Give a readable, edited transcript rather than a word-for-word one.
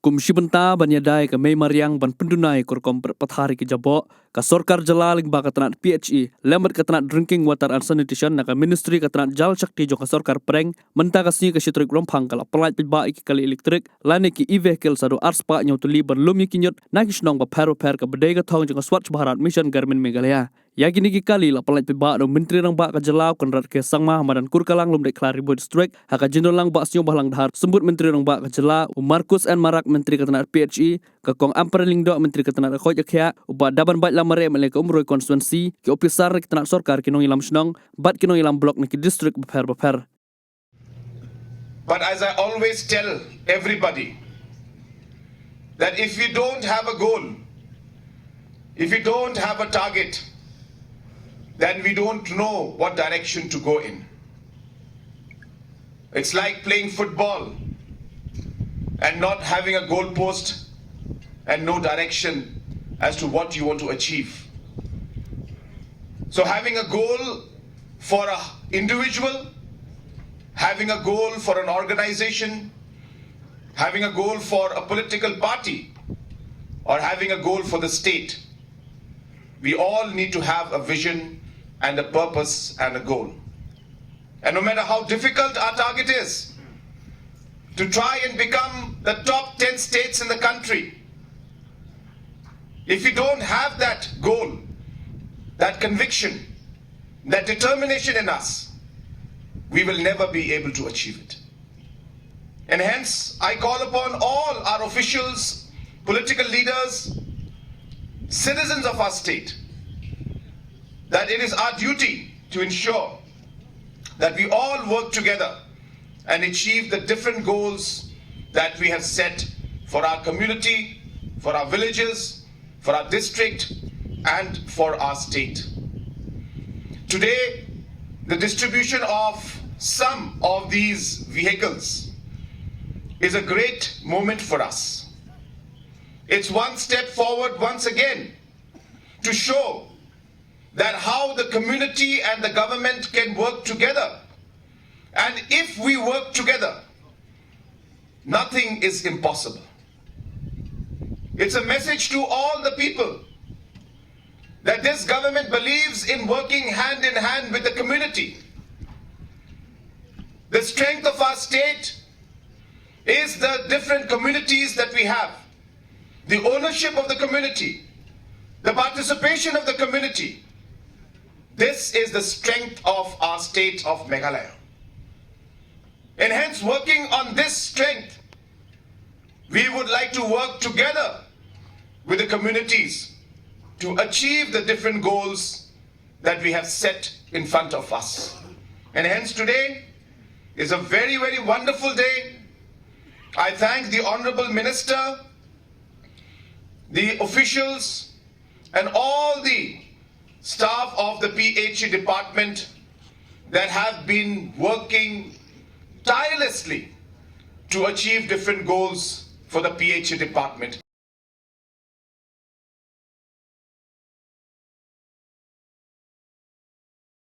Komisi Bynta banyadai ke Mei Mariang ban pendunai kurkom perpathari ke Jabok ka Sorkar Jalaling ba katanat PHE lembat katanat drinking water and sanitation na ka Ministry katanat jal shakti jo ka Sorkar preng menta ka sni ka Shitrik Rompang kala Pyllait Paidbah iki kali elektrik lane ki e-vehicle sado arspa nyotuli ban lumi kinyot na kisnong ba per ka bedai ka thong jo ka Swachh Bharat Mission Garmin Meghalaya yakini ki kali la Pyllait Paidbah do Myntri Rangbah ka Jalau konrat ke Sangma madan kurkalang lum dek Klaribo district haka jinolang ba snyo bahlang dhar sembut Myntri Rangbah ka Jalau Markus and Marak Myntri katanat PHE ka kong amperling do Myntri katanat khoj akhya uba daban bait lamare mele ka umroi constituency ki officer katanat sorkar kinong ilam snong bat kinong ilam blok niki district baper. But as I always tell everybody, that if we don't have a goal, if we don't have a target, then we don't know what direction to go in. It's like playing football and not having a goal post and no direction as to what you want to achieve. So having a goal for an individual, having a goal for an organization, having a goal for a political party, or having a goal for the state, we all need to have a vision and a purpose and a goal. And no matter how difficult our target is, to try and become the top 10 states in the country, if we don't have that goal, that conviction, that determination in us, we will never be able to achieve it. And hence, I call upon all our officials, political leaders, citizens of our state, that it is our duty to ensure that we all work together and achieve the different goals that we have set for our community, for our villages, for our district, and for our state. Today, the distribution of some of these vehicles is a great moment for us. It's one step forward once again to show that how the community and the government can work together. And if we work together, nothing is impossible. It's a message to all the people that this government believes in working hand in hand with the community. The strength of our state is the different communities that we have, the ownership of the community, the participation of the community. This is the strength of our state of Meghalaya. And hence, working on this strength, we would like to work together with the communities to achieve the different goals that we have set in front of us. And hence today is a very, very wonderful day. I thank the Honorable Minister, the officials, and all the staff of the PHE department that have been working tirelessly to achieve different goals for the PHE department.